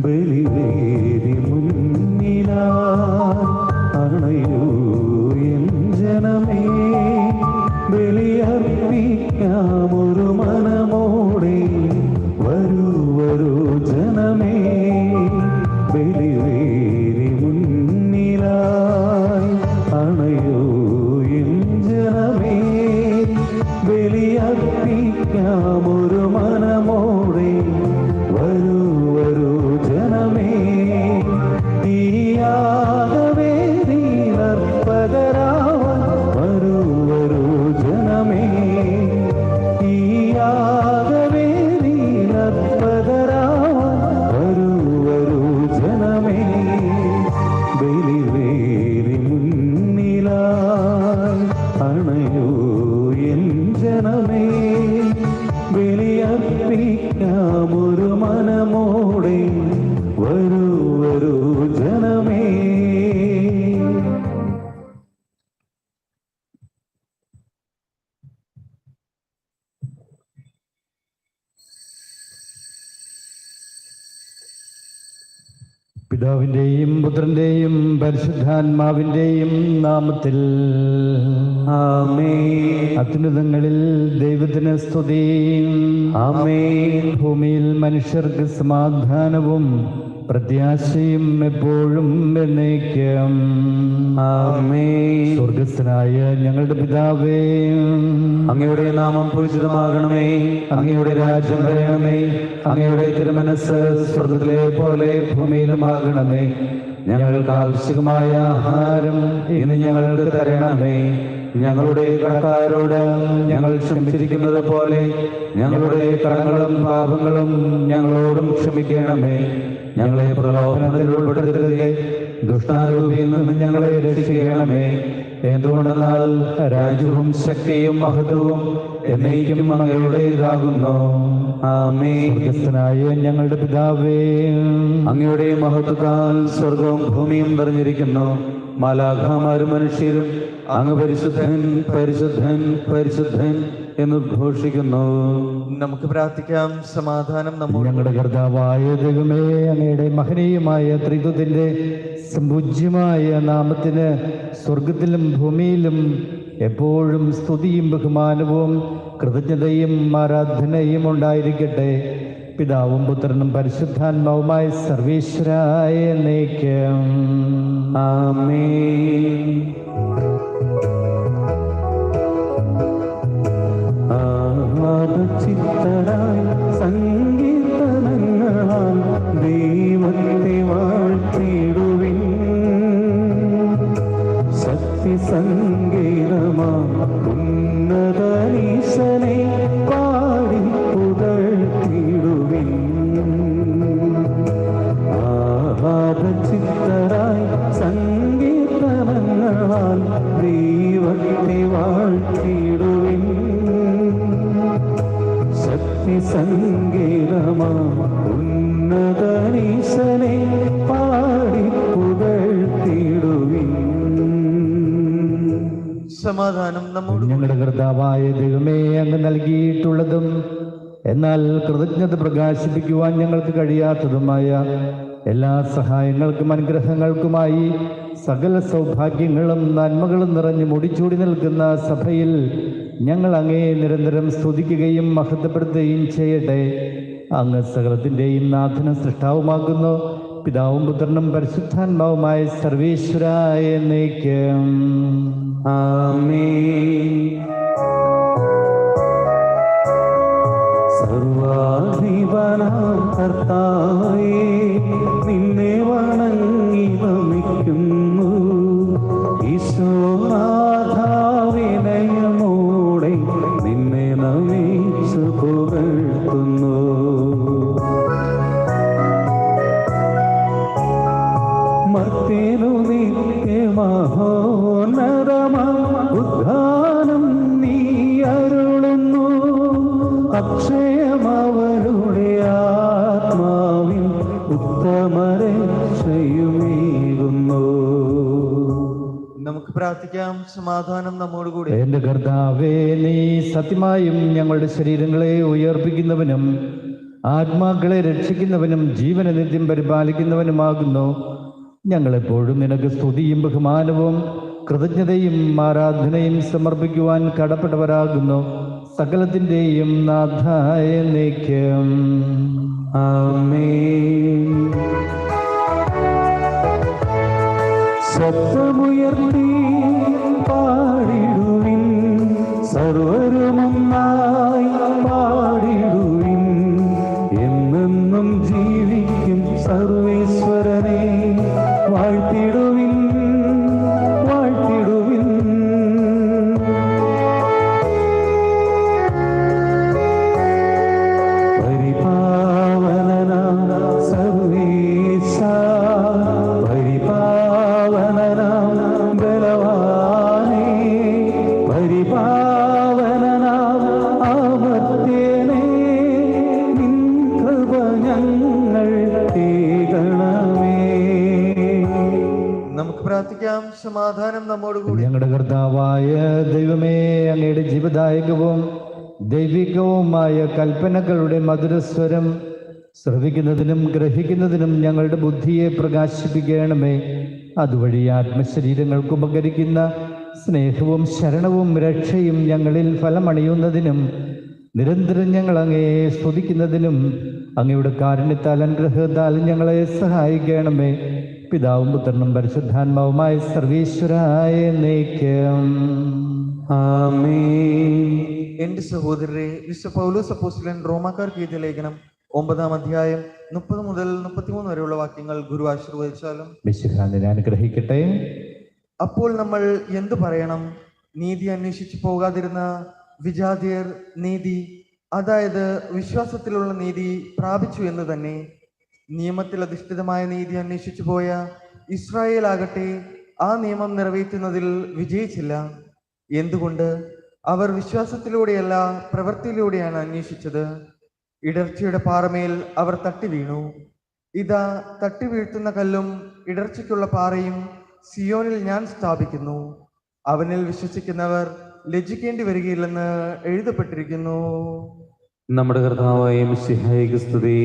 ബലിവേദി മുന്നിലായി അണയൂ എൻ ജനമേ, ബലിയർപ്പിക്കാമൊരു മനമോടെ വരൂ വരൂ ജനമേ. ബലിവേദി മുന്നിലായി അണയൂ എൻ ജനമേ, ബലിയർപ്പിക്കാമൊരു മനമോടെ വരൂ വരൂ ജനമേ. ഈ യാഗവേദിയിലർപ്പകരാവാൻ വരൂ വരൂ ജനമേ. ഈ യാഗവേദിയിലർപ്പകരാവാൻ വരൂ വരൂ ജനമേ. ബലിവേദി മുന്നിലായി അണയൂ എൻ ജനമേ, ബലിയർപ്പിക്കാമൊരു മനമോടെ വരൂ വരൂ ജനമേ. പിതാവിൻ്റെയും പുത്രൻ്റെയും പരിശുദ്ധാത്മാവിൻ്റെയും നാമത്തിൽ ആമേൻ. അത്യുന്നതങ്ങളിൽ ദൈവത്തിന് സ്തുതി. ആമേൻ. ഭൂമിയിൽ മനുഷ്യർക്ക് സമാധാനവും പ്രത്യാശയും എപ്പോഴും എന്നേക്കും. ആമേൻ. സ്വർഗസ്ഥനായ ഞങ്ങളുടെ പിതാവേ, അങ്ങയുടെ നാമം പൂജിതമാകണമേ. അങ്ങയുടെ രാജ്യം വരണമേ. അങ്ങയുടെ തിരുമനസ് സ്വർഗ്ഗത്തിലെ പോലെ ഭൂമിയിലുമാകണമേ. ഞങ്ങൾക്ക് ആവശ്യമായ ആഹാരം ഇന്ന് ഞങ്ങൾക്ക് തരണമേ. ഞങ്ങളുടെ കടക്കാരോട് ഞങ്ങൾ ക്ഷമിച്ചിരിക്കുന്നത് പോലെ ഞങ്ങളുടെ കടങ്ങളും പാപങ്ങളും ഞങ്ങളോടും ക്ഷമിക്കണമേ. ഞങ്ങളെ പ്രലോഭനത്തിൽ ഉൾപ്പെടുത്തരുതേ, ദുഷ്ടാരൂപിയിൽ നിന്ന് ഞങ്ങളെ രക്ഷിക്കണമേ. എന്തുകൊണ്ടെന്നാൽ രാജ്യവും ശക്തിയും മഹത്വവും എന്നേക്കും അങ്ങയുടേതാകുന്നു. ആമേൻ. സ്വർഗസ്ഥനായ ഞങ്ങളുടെ പിതാവേ, അങ്ങയുടെ മഹത്വത്താൽ സ്വർഗവും ഭൂമിയും നിറഞ്ഞിരിക്കുന്നു. മാലാഖമാരും മനുഷ്യരും അങ്ങ് പരിശുദ്ധൻ പരിശുദ്ധൻ പരിശുദ്ധൻ എന്ന് ഘോഷിക്കുന്നു. നമുക്ക് പ്രാർത്ഥിക്കാം. സമാധാനം നമ്മോട്. ഞങ്ങളുടെ കർത്താവായ ദൈവമേ, അങ്ങയുടെ മഹനീയമായ ത്രിത്വത്തിന്റെ സമ്പൂജ്യമായ നാമത്തിന് സ്വർഗത്തിലും ഭൂമിയിലും എപ്പോഴും സ്തുതിയും ബഹുമാനവും കൃതജ്ഞതയും ആരാധനയും ഉണ്ടായിരിക്കട്ടെ. പിതാവും പുത്രനും പരിശുദ്ധാത്മാവുമായ സർവേശ്വരായ എന്നേക്കും. ആമേൻ. ആഹ്ലാദചിത്തരായി സങ്കീർത്തനങ്ങളാൽ ദൈവത്തെ വാഴ്ത്തിടുവിൻ. ശക്തിസംഗീതമാ ഉന്നതനീശനെ പാടി പുകഴ്ത്തിടുവിൻ. ആഹ്ലാദചിത്തരായി സങ്കീർത്തനങ്ങളാൽ ദൈവത്തെ വാഴ്ത്തിടുവിൻ. ശക്തിസംഗീതമാ ഉന്നതനീശനെ പാടി പുകഴ്ത്തിടുവിൻ. സമാധാനം നമ്മോട്. ഞങ്ങളുടെ കർത്താവായ ദൈവമേ, അങ്ങ് നൽകിയിട്ടുള്ളതും എന്നാൽ കൃതജ്ഞത പ്രകാശിപ്പിക്കുവാൻ ഞങ്ങൾക്ക് കഴിയാത്തതുമായ എല്ലാ സഹായങ്ങൾക്കും അനുഗ്രഹങ്ങൾക്കുമായി സകല സൗഭാഗ്യങ്ങളും നന്മകളും നിറഞ്ഞു മുടിച്ചൂടി നിൽക്കുന്ന സഭയിൽ ഞങ്ങൾ അങ്ങേ നിരന്തരം സ്തുതിക്കുകയും മഹത്വപ്പെടുത്തുകയും ചെയ്യട്ടെ. അങ്ങ് സകലത്തിൻ്റെയും നാഥനും സൃഷ്ടാവുമാകുന്നു. പിതാവും പുത്രനും പരിശുദ്ധാത്മാവുമായ സർവേശ്വരായ എന്നേക്കും. ആമേൻ. സർവാധിപനാം കർത്താവേ, നിന്നെ വണങ്ങി നമിക്കുന്നു. ഈശോനാഥാ, വിനയമോടെ നിന്നെ നമിച്ചു പുകഴ്ത്തുന്നു. മർത്യനു നിത്യമഹോന്നതമാം ഉദ്ധാനം നീ അരുളുന്നു. അക്ഷയമവരുടെ ആത്മാവിൻ ഉത്തമരക്ഷയുമേകുന്നു. നമുക്ക് പ്രാർത്ഥിക്കാം. സമാധാനം നമ്മോടുകൂടി. എന്റെ കർത്താവേ, നീ സത്യമായും ഞങ്ങളുടെ ശരീരങ്ങളെ ഉയർപ്പിക്കുന്നവനും ആത്മാക്കളെ രക്ഷിക്കുന്നവനും ജീവനെ നിത്യം പരിപാലിക്കുന്നവനുമാകുന്നു. ഞങ്ങളെപ്പോഴും നിനക്ക് സ്തുതിയും ബഹുമാനവും കൃതജ്ഞതയും ആരാധനയും സമർപ്പിക്കുവാൻ കടപ്പെട്ടവരാകുന്നു. സകലത്തിൻ്റെയും നാഥായ നീക്കം. ആമേൻ. ശബ്ദമുയർത്തി പാടിടുവിൻ, സർവരുമൊന്നായി പാടിടുവിൻ. എന്നെന്നും ജീവിക്കും സർവേശ്വരനെ വാഴ്ത്തിടുവിൻ, വാഴ്ത്തിടുവിൻ. പരിപാവനനാം സർവേശ, പരിപാവനനാം ബലവാനേ, പരിപാവനനാം അമർത്യനേ, നിൻ കൃപ ഞങ്ങൾ തേകണമേ. നമുക്ക് പ്രാർത്ഥിക്കാം. സമാധാനം നമ്മോടുകൂടി. ഞങ്ങളുടെ കർത്താവായ ദൈവമേ, അങ്ങയുടെ ജീവദായകവും ദൈവികവുമായ കൽപ്പനകളുടെ മധുരസ്വരം ശ്രവിക്കുന്നതിനും ഗ്രഹിക്കുന്നതിനും ഞങ്ങളുടെ ബുദ്ധിയെ പ്രകാശിപ്പിക്കണമേ. അതുവഴി ആത്മശരീരങ്ങൾക്ക് ഉപകരിക്കുന്ന സ്നേഹവും ശരണവും രക്ഷയും ഞങ്ങളിൽ ഫലമണിയുന്നതിനും നിരന്തരം ഞങ്ങൾ അങ്ങയെ സ്തുതിക്കുന്നതിനും അങ്ങയുടെ കാരുണ്യത്താൽ അനുഗ്രഹത്താൽ ഞങ്ങളെ സഹായിക്കണമേ. പിതാവും പുത്രനും പരിശുദ്ധാത്മാവുമായ സർവീശ്വരായ നീക്കം. ആമേൻ. എന്റെ സഹോദരരെ, വിശുദ്ധ പൗലോസ് അപ്പോസ്തലൻ റോമാക്കാർക്ക് എഴുതിയ ലേഖനം 9-ാം അധ്യായം 30 മുതൽ 33 വരെയുള്ള വാക്യങ്ങൾ ഗുരു ആശീർവദിച്ചാലും. വിശുദ്ധാന്തിനെ അനുഗ്രഹിക്കട്ടെ. അപ്പോൾ നമ്മൾ എന്തു പറയണം? നീതി അന്വേഷിച്ചു പോകാതിരുന്ന വിജാതിയർ നീതി, അതായത് വിശ്വാസത്തിലുള്ള നീതി പ്രാപിച്ചു എന്ന് തന്നെ. നിയമത്തിൽ അധിഷ്ഠിതമായ നീതി അന്വേഷിച്ചു പോയ ഇസ്രായേൽ ആകട്ടെ ആ നിയമം നിറവേറ്റുന്നതിൽ വിജയിച്ചില്ല. എന്തുകൊണ്ട്? അവർ വിശ്വാസത്തിലൂടെയല്ല പ്രവൃത്തിയിലൂടെയാണ് അന്വേഷിച്ചത്. ഇടർച്ചയുടെ പാറമേൽ അവർ തട്ടി വീണു. ഇതാ, തട്ടി വീഴ്ത്തുന്ന കല്ലും ഇടർച്ചയ്ക്കുള്ള പാറയും സിയോനിൽ ഞാൻ സ്ഥാപിക്കുന്നു. അവനിൽ വിശ്വസിക്കുന്നവർ ലജ്ജിക്കേണ്ടി വരികയില്ലെന്ന് എഴുതപ്പെട്ടിരിക്കുന്നു. നമ്മുടെ കർത്താവായ മിശിഹായ്ക്ക് സ്തുതി.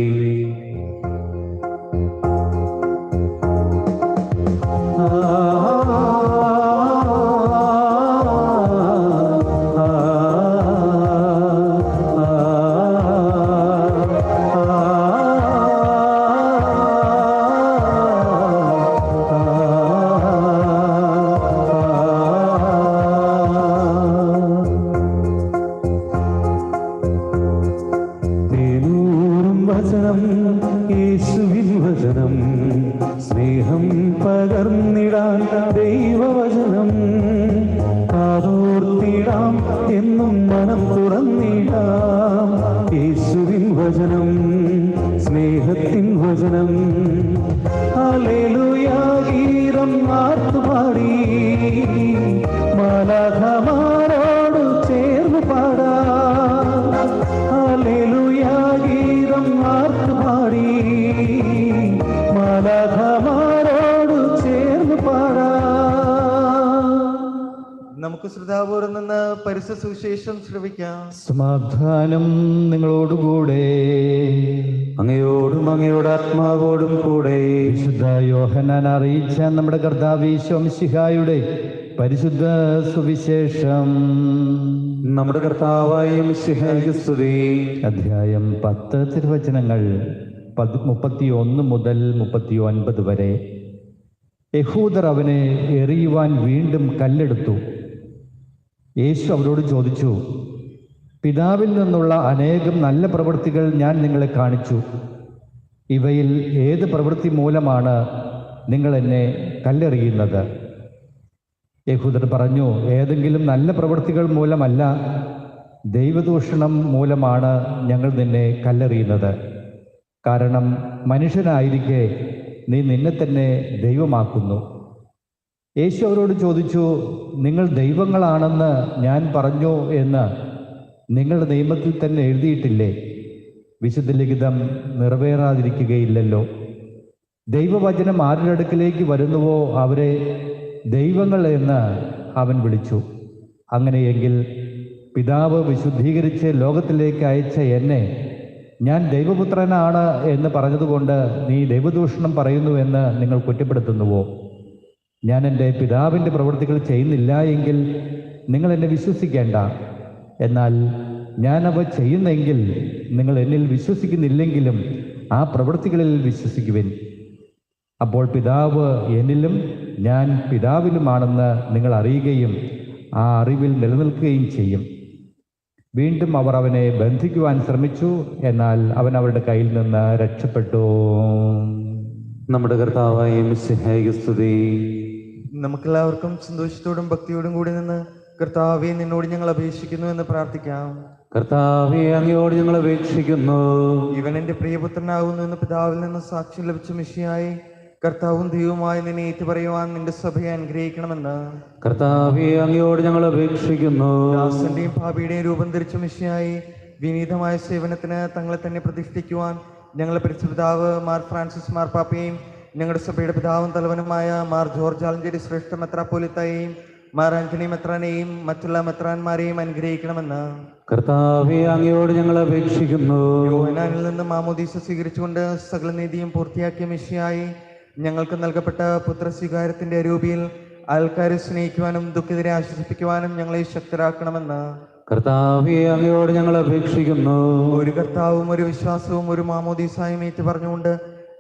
വചനം, യേശുവിൻ വചനം, സ്നേഹം പകർന്നിടാൻ ദൈവവചനം. കാതോർത്തിടാം എന്നും മനം തുറന്നിടാം. യേശുവിൻ വചനം, സ്നേഹത്തിൻ വചനം. ഹല്ലേലൂയ ഗീതം ആർത്തുപാടി മാലാഖമാരോട് ചേർന്ന് പാടാം. ഹല്ലേലൂയ ഗീതം ആർത്തുപാടി മാലാഖമാരോട് ചേർന്ന് പാടാം. നമുക്ക് ശ്രദ്ധാപൂർവം നിന്ന് പരിശുദ്ധ സുവിശേഷം ശ്രവിക്കാം. സമാധാനം നിങ്ങളോടുകൂടെ. അങ്ങയോടും അങ്ങയുടെ ആത്മാവോടും കൂടെ. വിശുദ്ധ യോഹന്നാൻ അറിയിച്ച നമ്മുടെ കർത്താവ് ഈശോ മിശിഹായുടെ പരിശുദ്ധ സുവിശേഷം. നമ്മുടെ കർത്താവായ മിശിഹായ്ക്ക് സ്തുതി. അധ്യായം 10 തിരുവചനങ്ങൾ 31 മുതൽ 39 വരെ. യഹൂദർ അവനെ എറിയുവാൻ വീണ്ടും കല്ലെടുത്തു. യേശു അവരോട് ചോദിച്ചു, പിതാവിൽ നിന്നുള്ള അനേകം നല്ല പ്രവൃത്തികൾ ഞാൻ നിങ്ങളെ കാണിച്ചു. ഇവയിൽ ഏത് പ്രവൃത്തി മൂലമാണ് നിങ്ങൾ എന്നെ കല്ലെറിയുന്നത്? യഹൂദർ പറഞ്ഞു, ഏതെങ്കിലും നല്ല പ്രവൃത്തികൾ മൂലമല്ല, ദൈവദൂഷണം മൂലമാണ് ഞങ്ങൾ നിന്നെ കല്ലെറിയുന്നത്. കാരണം മനുഷ്യനായിരിക്കെ നീ നിന്നെ തന്നെ ദൈവമാക്കുന്നു. യേശു അവരോട് ചോദിച്ചു, നിങ്ങൾ ദൈവങ്ങളാണെന്ന് ഞാൻ പറഞ്ഞു എന്ന് നിങ്ങളുടെ നിയമത്തിൽ തന്നെ എഴുതിയിട്ടില്ലേ? വിശുദ്ധ ലിഖിതം നിറവേറാതിരിക്കുകയില്ലല്ലോ. ദൈവവചനം ആരുടെ അടുക്കിലേക്ക് വരുന്നുവോ അവരെ ദൈവങ്ങൾ എന്ന് അവൻ വിളിച്ചു. അങ്ങനെയെങ്കിൽ പിതാവ് വിശുദ്ധീകരിച്ച് ലോകത്തിലേക്ക് അയച്ച എന്നെ ഞാൻ ദൈവപുത്രനാണ് എന്ന് പറഞ്ഞതുകൊണ്ട് നീ ദൈവദൂഷണം പറയുന്നുവെന്ന് നിങ്ങൾ കുറ്റപ്പെടുത്തുന്നുവോ? ഞാൻ എൻ്റെ പിതാവിൻ്റെ പ്രവൃത്തികൾ ചെയ്യുന്നില്ല എങ്കിൽ നിങ്ങൾ എന്നെ വിശ്വസിക്കേണ്ട. എന്നാൽ ഞാൻ അവ ചെയ്യുന്നെങ്കിൽ നിങ്ങൾ എന്നിൽ വിശ്വസിക്കുന്നില്ലെങ്കിലും ആ പ്രവൃത്തികളിൽ വിശ്വസിക്കുവിൻ. അപ്പോൾ പിതാവ് എന്നിലും ഞാൻ പിതാവിലുമാണെന്ന് നിങ്ങൾ അറിയുകയും ആ അറിവിൽ നിലനിൽക്കുകയും ചെയ്യും. വീണ്ടും അവർ അവനെ ബന്ധിക്കുവാൻ ശ്രമിച്ചു, എന്നാൽ അവൻ അവരുടെ കയ്യിൽ നിന്ന് രക്ഷപ്പെട്ടു. നമ്മുടെ കർത്താവായ മിശിഹായ്ക്ക് സ്തുതി. നമുക്കെല്ലാവർക്കും സന്തോഷത്തോടും ഭക്തിയോടും കൂടി നിന്ന് കർത്താവെ, നിന്നോട് ഞങ്ങൾ അപേക്ഷിക്കുന്നു എന്ന് പ്രാർത്ഥിക്കാം. കർത്താവെ, അങ്ങയോട് ഞങ്ങൾ അപേക്ഷിക്കുന്നു. ഇവൻ എൻ്റെ പ്രിയപുത്രനാകുന്നു എന്ന് പിതാവിൽ നിന്ന് സാക്ഷ്യം ലഭിച്ച മിശിഹായി, കർത്താവും ദൈവവുമായി നിന്നെ ഏറ്റുപറയുവാൻ നിന്റെ സഭയെ അനുഗ്രഹിക്കണമെന്ന്. കർത്താവെ, അങ്ങയോട് ഞങ്ങൾ അപേക്ഷിക്കുന്നു. ദാസന്റെയും പാപിയുടെയും രൂപം ധരിച്ച മിശിഹായി, വിനീതമായ സേവനത്തിന് തങ്ങളെ തന്നെ പ്രതിഷ്ഠിക്കുവാൻ ഞങ്ങളുടെ പരിശുദ്ധപിതാവ് മാർ ഫ്രാൻസിസ് മാർപ്പാപ്പയെയും ഞങ്ങളുടെ സഭയുടെ പിതാവും തലവനുമായ മാർ ജോർജ് ആലഞ്ചേരി ശ്രേഷ്ഠ മെത്രാപ്പോലിത്തയെയും മാർ ആന്റണി മെത്രാനെയും മറ്റുള്ള മെത്രാന്മാരെയും അനുഗ്രഹിക്കണമെന്ന്. കർത്താവെ, അങ്ങയോട് ഞങ്ങൾ അപേക്ഷിക്കുന്നു. യോഹന്നാനിൽ നിന്ന് മാമോദീസ സ്വീകരിച്ചുകൊണ്ട് സകല നീതിയും പൂർത്തിയാക്കിയ മിശിഹായി, ഞങ്ങൾക്ക് നൽകപ്പെട്ട പുത്രസ്വീകാരത്തിന്റെ അരൂപിയിൽ ആൾക്കാരെ സ്നേഹിക്കുവാനും ദുഃഖിതരെ ആശ്വസിപ്പിക്കുവാനും ഞങ്ങളെ ശക്തരാക്കണമെന്ന്. കർത്താവെ, അങ്ങയോട് ഞങ്ങൾ അപേക്ഷിക്കുന്നു. ഒരു കർത്താവും ഒരു വിശ്വാസവും ഒരു മാമോദീസായും ഏറ്റു പറഞ്ഞുകൊണ്ട്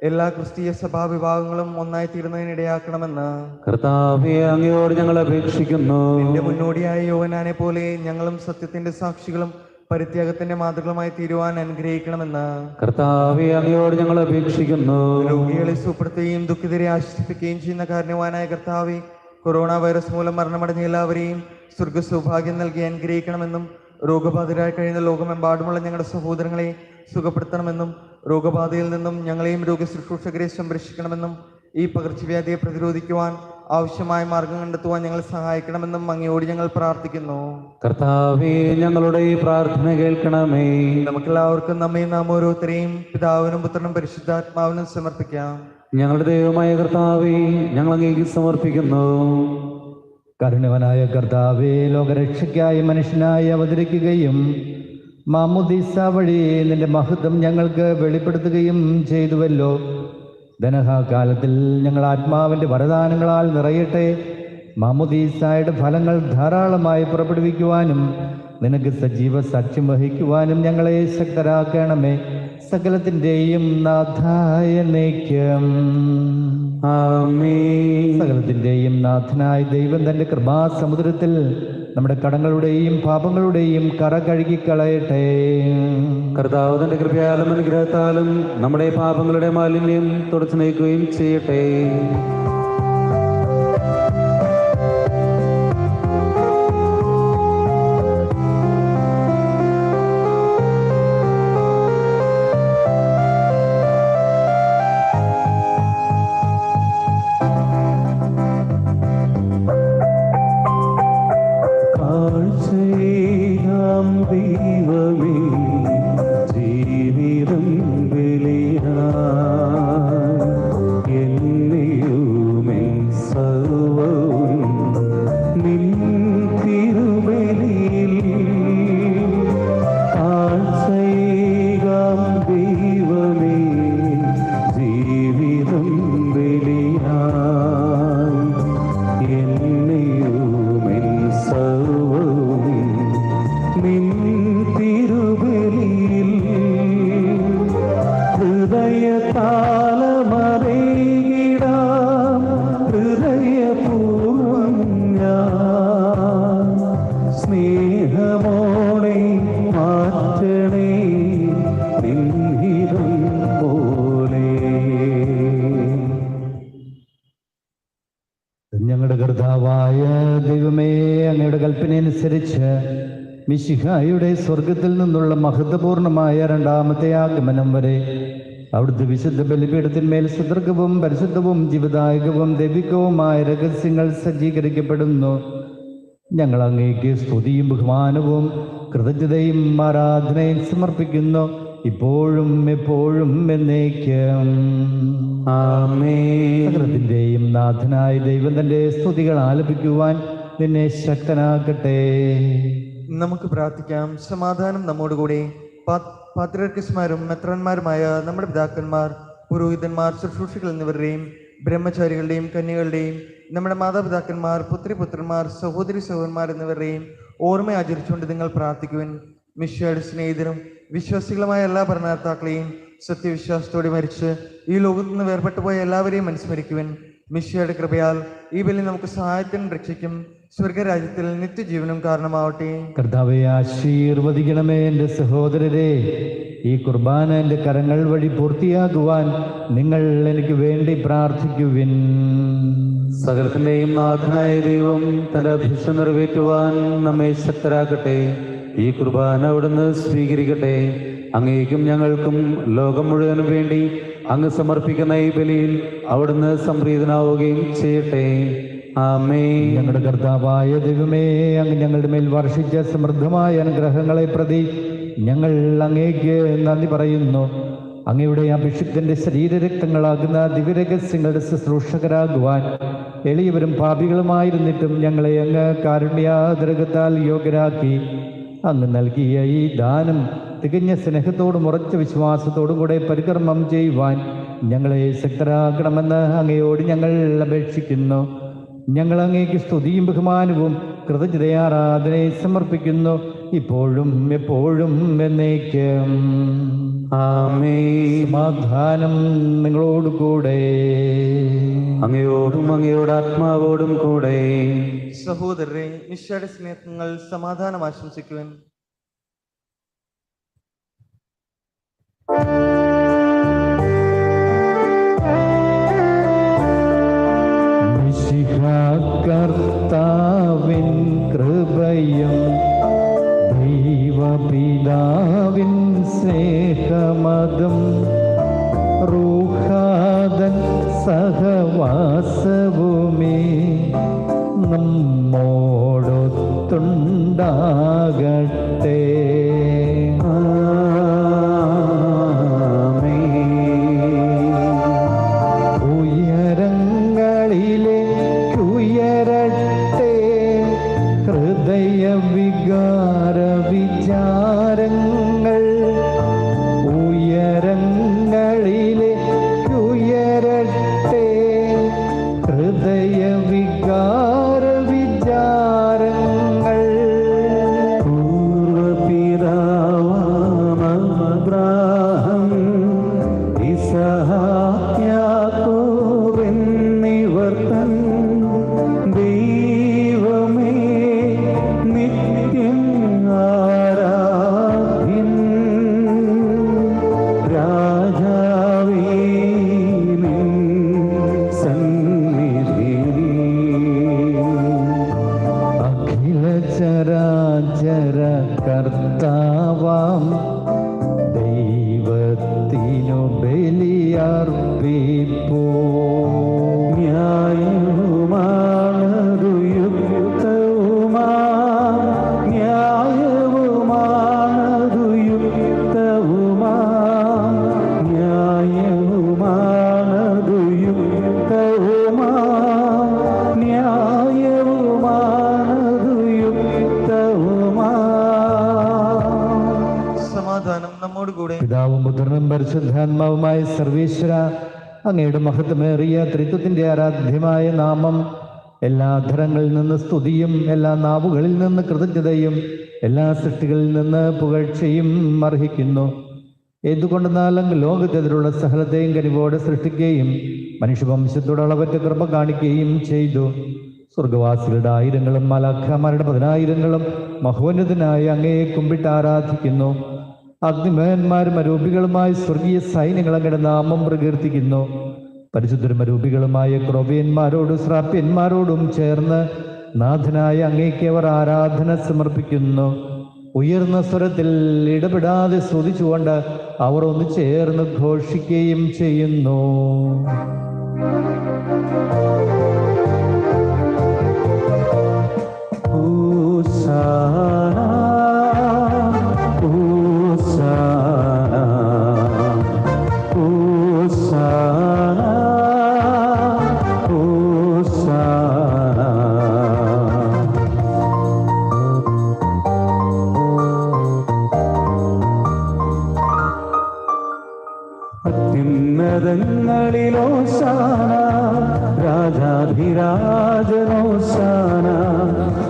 എല്ലാ ക്രിസ്തീയ സഭാവിഭാഗങ്ങളും ഒന്നായി തീരുന്നതിനിടയാക്കണമെന്ന്. കർത്താവെ, അങ്ങയോട് ഞങ്ങൾ അപേക്ഷിക്കുന്നു. എന്റെ മുന്നോടിയായ യോഹന്നാനെ പോലെ ഞങ്ങളും സത്യത്തിന്റെ സാക്ഷികളും പരിത്യാഗത്തിന്റെ മാതൃകളുമായി തീരുവാൻ അനുഗ്രഹിക്കണമെന്ന്. കർത്താവെ, അങ്ങയോട് ഞങ്ങൾ അപേക്ഷിക്കുന്നു. രോഗികളെ സുഖപ്പെടുത്തുകയും ദുഃഖിതരെ ആശ്വസിപ്പിക്കുകയും ചെയ്യുന്ന കാരുണ്യവാനായ കർത്താവെ, കൊറോണ വൈറസ് മൂലം മരണമടഞ്ഞ എല്ലാവരെയും സ്വർഗസൗഭാഗ്യം നൽകി അനുഗ്രഹിക്കണമെന്നും രോഗബാധിതരായി കഴിയുന്ന ലോകമെമ്പാടുമുള്ള ഞങ്ങളുടെ സഹോദരങ്ങളെ സുഖപ്പെടുത്തണമെന്നും രോഗബാധയിൽ നിന്നും ഞങ്ങളെയും രോഗശുശ്രൂഷകരെ സംരക്ഷിക്കണമെന്നും ഈ പകർച്ചവ്യാധിയെ പ്രതിരോധിക്കുവാൻ ആവശ്യമായ മാർഗം കണ്ടെത്തുവാൻ ഞങ്ങൾ സഹായിക്കണമെന്നും അങ്ങയോട് ഞങ്ങൾ പ്രാർത്ഥിക്കുന്നു. കർത്താവേ, ഞങ്ങളുടെ ഈ പ്രാർത്ഥന കേൾക്കണമേ. നമുക്കെല്ലാവർക്കും നമ്മയും നാം ഓരോരുത്തരെയും പിതാവിനും പുത്രനും പരിശുദ്ധാത്മാവിനും സമർപ്പിക്കാം. ഞങ്ങളുടെ ദൈവമായ കർത്താവേ, ഞങ്ങൾ അങ്ങേക്ക് സമർപ്പിക്കുന്നു. കരുണവനായ കർത്താവേ, ലോകരക്ഷയ്ക്കായി മനുഷ്യനായി അവതരിക്കുകയും മാമോദീസ വഴി നിന്റെ മഹത്വം ഞങ്ങൾക്ക് വെളിപ്പെടുത്തുകയും ചെയ്തുവല്ലോ. ധനഹാകാലത്തിൽ ഞങ്ങൾ ആത്മാവിൻ്റെ വരദാനങ്ങളാൽ നിറയട്ടെ. മാമോദീസായുടെ ഫലങ്ങൾ ധാരാളമായി പുറപ്പെടുവിക്കുവാനും നിനക്ക് സജീവ സാക്ഷ്യം വഹിക്കുവാനും ഞങ്ങളെ ശക്തരാക്കണമേ. സകലത്തിൻ്റെയും നാഥായ എന്നേക്കും ആമേൻ. സകലത്തിൻ്റെയും നാഥനായ ദൈവം തൻ്റെ കൃപാസമുദ്രത്തിൽ നമ്മുടെ കടങ്ങളുടെയും പാപങ്ങളുടെയും കറ കഴുകിക്കളയട്ടെ. കർത്താവ് തന്റെ കൃപയാലും അനുഗ്രഹത്താലും നമ്മുടെ പാപങ്ങളുടെ മാലിന്യം തുടച്ചു നീക്കുകയും ചെയ്യട്ടെ. ദൈവമേ, ജീവിതം എന്നെയുമേ സർവവും നിൻ തിരുബലിയിൽ കാഴ്ചയേകാം. ദൈവമേ, ജീവിതം ബലിയായി എന്നെയുമേ സർവവും നിൻ തിരുബലിയിൽ ഹൃദയതാളമറിയിടാം. ഹൃദയപൂർവം ഞാൻ സ്നേഹമോടെ മാറ്റണേ നിൻഹിതം പോലെ. ഞങ്ങളുടെ കർത്താവായ ദൈവമേ, അങ്ങയുടെ കൽപ്പനയനുസരിച്ച് മിശിഹായുടെ സ്വർഗത്തിൽ നിന്നുള്ള മഹത്വപൂർണമായ രണ്ടാമത്തെ ആഗമനം വരെ അവിടുത്തെ വിശുദ്ധ ബലിപീഠത്തിന്മേൽ സുദീർഘവും പരിശുദ്ധവും ജീവദായകവും ദൈവികവുമായ രഹസ്യങ്ങൾ സജ്ജീകരിക്കപ്പെടുന്നു. ഞങ്ങൾ അങ്ങേക്ക് സ്തുതിയും ബഹുമാനവും കൃതജ്ഞതയും ആരാധനയും സമർപ്പിക്കുന്നു, ഇപ്പോഴും എപ്പോഴും എന്നേക്കും. ആമേൻ. സകലത്തിൻ്റെയും നാഥനായ ദൈവം തൻ്റെ സ്തുതികൾ ആലപിക്കുവാൻ നിന്നെ ശക്തനാക്കട്ടെ. നമുക്ക് പ്രാർത്ഥിക്കാം. സമാധാനം നമ്മോടുകൂടെ. പാത്രിയർക്കിസ്മാരും മെത്രാന്മാരുമായ നമ്മുടെ പിതാക്കന്മാർ, പുരോഹിതന്മാർ, ശുശ്രൂഷികൾ എന്നിവരുടെയും ബ്രഹ്മചാരികളുടെയും കന്യകളുടെയും നമ്മുടെ മാതാപിതാക്കന്മാർ, പുത്രിപുത്രന്മാർ, സഹോദരി സഹോദരന്മാർ എന്നിവരുടെയും ഓർമ്മ ആചരിച്ചുകൊണ്ട് നിങ്ങൾ പ്രാർത്ഥിക്കുവാൻ. മിശിഹായുടെ സ്നേഹിതരും വിശ്വാസികളുമായ എല്ലാ ഭരണകർത്താക്കളെയും സത്യവിശ്വാസത്തോടെ മരിച്ച് ഈ ലോകത്തു നിന്ന് വേർപെട്ടു പോയ എല്ലാവരെയും അനുസ്മരിക്കുവാൻ. മിശിഹായുടെ കൃപയാൽ ഈ ബലി നമുക്ക് സഹായത്തിനും രക്ഷയ്ക്കും സ്വർഗരാജ്യത്തിൽ നിത്യജീവനും കാരണമാവട്ടെ. കർത്താവെ ആശീർവദിക്കണമേ. എൻ്റെ സഹോദരരെ, ഈ കുർബാന എൻ്റെ കരങ്ങൾ വഴി പൂർത്തിയാകുവാൻ നിങ്ങൾ എനിക്ക് വേണ്ടി പ്രാർത്ഥിക്കുവിൻ. സകലത്തിന്റെയും നാഥനായ ദൈവം തന്റെ അഭിഷ്ട നിറവേറ്റുവാൻ നമ്മെ ശക്തരാക്കട്ടെ. ഈ കുർബാന അവിടുന്ന് സ്വീകരിക്കട്ടെ. അങ്ങേക്കും ഞങ്ങൾക്കും ലോകം മുഴുവനും വേണ്ടി അങ്ങ് സമർപ്പിക്കുന്ന ഈ ബലിയിൽ അവിടുന്ന് സംപ്രീതനാവുകയും ചെയ്യട്ടെ. ആമേൻ. ഞങ്ങളുടെ കർത്താവായ ദൈവമേ, അങ്ങ് ഞങ്ങളുടെ മേൽ വർഷിച്ച സമൃദ്ധമായ അനുഗ്രഹങ്ങളെ പ്രതി ഞങ്ങൾ അങ്ങേക്ക് നന്ദി പറയുന്നു. അങ്ങയുടെ അഭിഷിക്തന്റെ ശരീരരക്തങ്ങളാകുന്ന ദിവ്യരഹസ്യങ്ങളുടെ ശുശ്രൂഷകരാകുവാൻ എളിയവരും പാപികളുമായിരുന്നിട്ടും ഞങ്ങളെ അങ്ങ് കാരുണ്യാതിരകത്താൽ യോഗ്യരാക്കി. അങ്ങ് നൽകിയ ഈ ദാനം തികഞ്ഞ സ്നേഹത്തോടും ഉറച്ച വിശ്വാസത്തോടും കൂടെ പരികർമ്മം ചെയ്യുവാൻ ഞങ്ങളെ ശക്തരാക്കണമെന്ന് അങ്ങയോട് ഞങ്ങൾ അപേക്ഷിക്കുന്നു. ഞങ്ങൾ അങ്ങേക്ക് സ്തുതിയും ബഹുമാനവും കൃതജ്ഞതയാരാധനയെ സമർപ്പിക്കുന്നു, ഇപ്പോഴും എപ്പോഴും എന്നേക്കും. ആമേൻ. സമാധാനം നിങ്ങളോട് കൂടെ. അങ്ങയോടും അങ്ങയുടെ ആത്മാവോടും കൂടെ. സഹോദരരെ, മിശിഹായുടെ സ്നേഹങ്ങൾ സമാധാനം ആശംസിക്കുവാൻ. കർത്താവിൻ കൃപയും ദൈവപിതാവിൻ സ്നേഹമതും റൂഹാദൻ സഹവാസവുമേ നമ്മോടൊത്തുണ്ടാകട്ടെ. വിചാരങ്ങൾ ഉയരങ്ങളിലേക്കുയരട്ടെ. ഹൃദയവികാര വിചാരങ്ങൾ പൂർവപിതാവാം ഇസഹാക്ക് യാക്കോബ് എന്നിവർ തൻ ദൈവമേ നിത്യം ആരാധ്യൻ. രാജാവേ നിൻ സന്നിധിയിൽ അഖില ചരാചര കർത്താവാം ദൈവത്തിനു ബലിയർപ്പിപ്പൂ. ന്യായവുമാണതു യുക്തവുമാ, ന്യായവുമാണതു യുക്തവുമാ, ന്യായവുമാണതു യുക്തവുമാ, ന്യായവുമാണതു യുക്തവുമാ. സമാധാനം നമ്മോട് കൂടെ. പിതാവും പുത്രനും പരിശുദ്ധാത്മാവുമായ സർവേശ്വര, അങ്ങയുടെ മഹത്വമേറിയ ത്രിത്വത്തിന്റെ ആരാധ്യമായ നാമം എല്ലാ അധരങ്ങളിൽ നിന്ന് സ്തുതിയും എല്ലാ നാവുകളിൽ നിന്ന് കൃതജ്ഞതയും എല്ലാ സൃഷ്ടികളിൽ നിന്ന് പുകഴ്ചയും അർഹിക്കുന്നു. എന്തുകൊണ്ടെന്നാൽ അങ്ങ് ലോകത്തെതിരുള്ള സകലത്തെയും കനിവോടെ സൃഷ്ടിക്കുകയും മനുഷ്യവംശത്തോട് അളവറ്റ കൃപ കാണിക്കുകയും ചെയ്തു. സ്വർഗവാസികളുടെ ആയിരങ്ങളും മലാഖമാരുടെ 10,000-ങ്ങളും മഹോന്നതനായ അങ്ങയെ കുമ്പിട്ട് ആരാധിക്കുന്നു. അഗ്നിമയന്മാരും അരൂപികളുമായി സ്വർഗീയ സൈന്യങ്ങൾ അങ്ങയുടെ നാമം പ്രകീർത്തിക്കുന്നു. പരിശുദ്ധരും അരൂപികളുമായ ക്രോവ്യന്മാരോടും ശ്രാപ്യന്മാരോടും ചേർന്ന് നാഥനായ അങ്ങേക്ക് അവർ ആരാധന സമർപ്പിക്കുന്നു. ഉയർന്ന സ്വരത്തിൽ ഇടപെടാതെ സ്തുതിച്ചുകൊണ്ട് അവർ ഒന്ന് ചേർന്ന് ഘോഷിക്കുകയും ചെയ്യുന്നു. അത്യുന്നതങ്ങളിലോശാന, രാജാധിരാജനോശാന.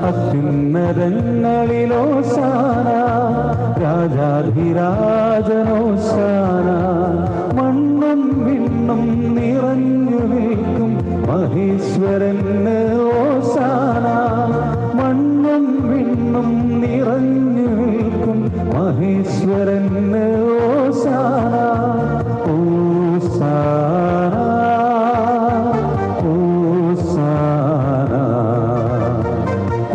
അത്യുന്നതങ്ങളിലോശാന, രാജാധിരാജനോശാന. മണ്ണും വിണ്ണും നിറഞ്ഞു നിൽക്കും മഹേശ്വരന് ഓശാന. മണ്ണും വിണ്ണും നിറഞ്ഞു നിൽക്കും മഹേശ്വരന് ഓശാന. ഓശാന, ഓശാന,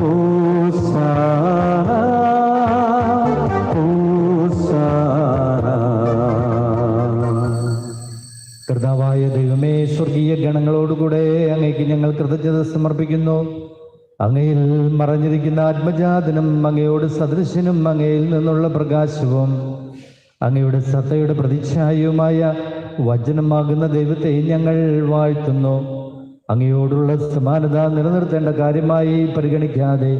ഓശാന, ഓശാന. കർത്താവായ ദൈവമേ, സ്വർഗീയ ഗണങ്ങളോടുകൂടെ അങ്ങേക്ക് ഞങ്ങൾ കൃതജ്ഞത സമർപ്പിക്കുന്നു. അങ്ങയിൽ മറഞ്ഞിരിക്കുന്ന ആത്മജാതനും അങ്ങയോട് സദൃശനും അങ്ങയിൽ നിന്നുള്ള പ്രകാശവും അങ്ങയുടെ സത്തയുടെ പ്രതിച്ഛായയുമായ വചനമാകുന്ന ദൈവത്തെ ഞങ്ങൾ വാഴ്ത്തുന്നു. അങ്ങയോടുള്ള സമാനത നിലനിർത്തേണ്ട കാര്യമായി പരിഗണിക്കാതെ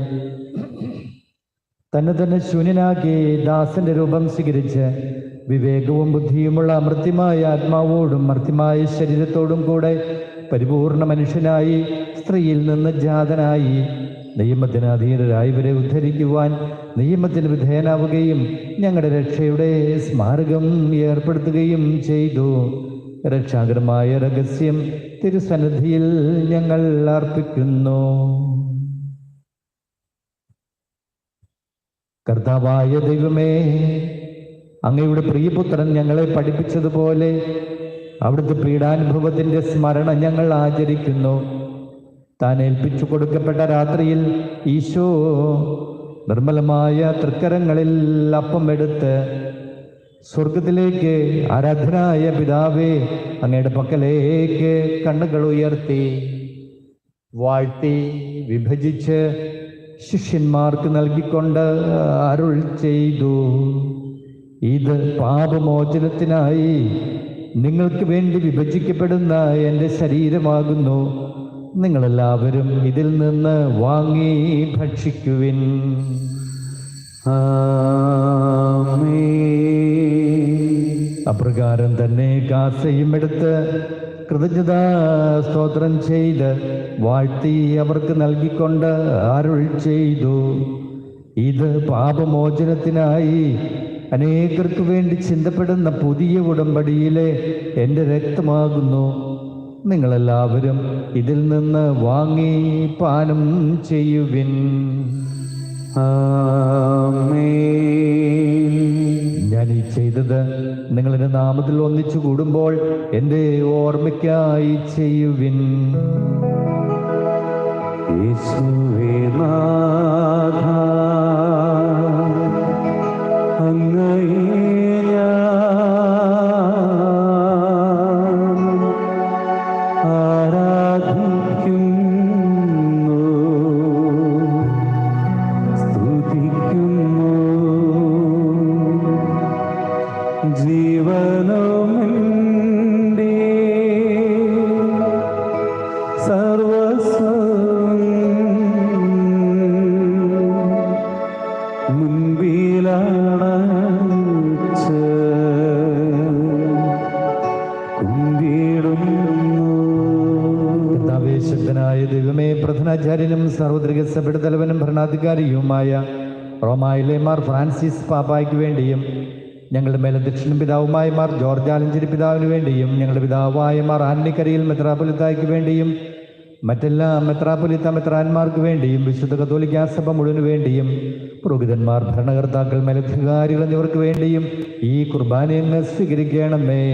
തന്നെ ശൂന്യനാക്കി ദാസന്റെ രൂപം സ്വീകരിച്ച് വിവേകവും ബുദ്ധിയുമുള്ള അമർത്യമായ ആത്മാവോടും മർത്യമായ ശരീരത്തോടും കൂടെ പരിപൂർണ മനുഷ്യനായി സ്ത്രീയിൽ നിന്ന് ജാതനായി നിയമത്തിന് അധീനരായവരെ ഉദ്ധരിക്കുവാൻ നിയമത്തിന് വിധേയനാവുകയും ഞങ്ങളുടെ രക്ഷയുടെ സ്മാരകം ഏർപ്പെടുത്തുകയും ചെയ്തു. രക്ഷാകരമായ രഹസ്യം തിരുസന്നിധിയിൽ ഞങ്ങൾ അർപ്പിക്കുന്നു. കർത്താവായ ദൈവമേ, അങ്ങയുടെ പ്രിയപുത്രൻ ഞങ്ങളെ പഠിപ്പിച്ചതുപോലെ അവിടുത്തെ പീഡാനുഭവത്തിൻ്റെ സ്മരണ ഞങ്ങൾ ആചരിക്കുന്നു. താൻ ഏൽപ്പിച്ചു കൊടുക്കപ്പെട്ട രാത്രിയിൽ ഈശോ നിർമ്മലമായ തൃക്കരങ്ങളിൽ അപ്പം എടുത്ത് സ്വർഗത്തിലേക്ക് ആരാധനായ പിതാവേ അങ്ങയുടെ പക്കലേക്ക് കണ്ണുകൾ ഉയർത്തി വാഴ്ത്തി വിഭജിച്ച് ശിഷ്യന്മാർക്ക് നൽകിക്കൊണ്ട് അരുൾ ചെയ്തു, ഇത് പാപമോചനത്തിനായി നിങ്ങൾക്ക് വേണ്ടി വിഭജിക്കപ്പെടുന്ന എൻ്റെ ശരീരമാകുന്നു. നിങ്ങളെല്ലാവരും ഇതിൽ നിന്ന് വാങ്ങി ഭക്ഷിക്കുവിൻ. അപ്രകാരം തന്നെ കാസയും എടുത്ത് കൃതജ്ഞതാ സ്തോത്രം ചെയ്ത് വാഴ്ത്തി അവർക്ക് നൽകിക്കൊണ്ട് അരുൾ ചെയ്തു, ഇത് പാപമോചനത്തിനായി അനേകർക്ക് വേണ്ടി ചിന്തപ്പെടുന്ന പുതിയ ഉടമ്പടിയിലെ എൻ്റെ രക്തമാകുന്നു. നിങ്ങളെല്ലാവരും ഇതിൽ നിന്ന് വാങ്ങി പാനം ചെയ്യുവിൻ. ഞാൻ ഈ ചെയ്തത് നിങ്ങളുടെ നാമത്തിൽ ഒന്നിച്ചു കൂടുമ്പോൾ എൻ്റെ ഓർമ്മയ്ക്കായി ചെയ്യുവിൻ. യേശുവേ നാഥ, അങ്ങയെ ഞാൻ ആരാധിക്കുന്നു, സ്തുതിക്കുന്നു. ജീവനുമെൻ്റെ സർവസ്വം മുൻപിലണച്ച് കുമ്പിടുന്നു. കർത്താവേശക്തനായ ദൈവമേ, പ്രധാനാചാര്യനും സാർവത്രിക സഭയുടെ തലവനും ഭരണാധികാരിയുമായ റോമായിലെ മാർ ഫ്രാൻസിസ് പാപ്പായ്ക്ക് വേണ്ടിയും ഞങ്ങളുടെ മേലധ്യക്ഷനും പിതാവുമായ മാർ ജോർജ് ആലഞ്ചേരി പിതാവിന് വേണ്ടിയും ഞങ്ങളുടെ പിതാവായ മാർ ആന്റിക്കരിയിൽ മെത്രാപ്പൊലിത്തായ്ക്ക് വേണ്ടിയും മറ്റെല്ലാ മെത്രാപ്പൊലിത്ത മെത്രാന്മാർക്ക് വേണ്ടിയും വിശുദ്ധ കത്തോലിക്കാ സഭ മുഴുവന് വേണ്ടിയും പുരോഹിതന്മാർ, ഭരണകർത്താക്കൾ, മേലധികാരികൾ എന്നിവർക്ക് വേണ്ടിയും ഈ കുർബാനയങ്ങ് സ്വീകരിക്കണമേ.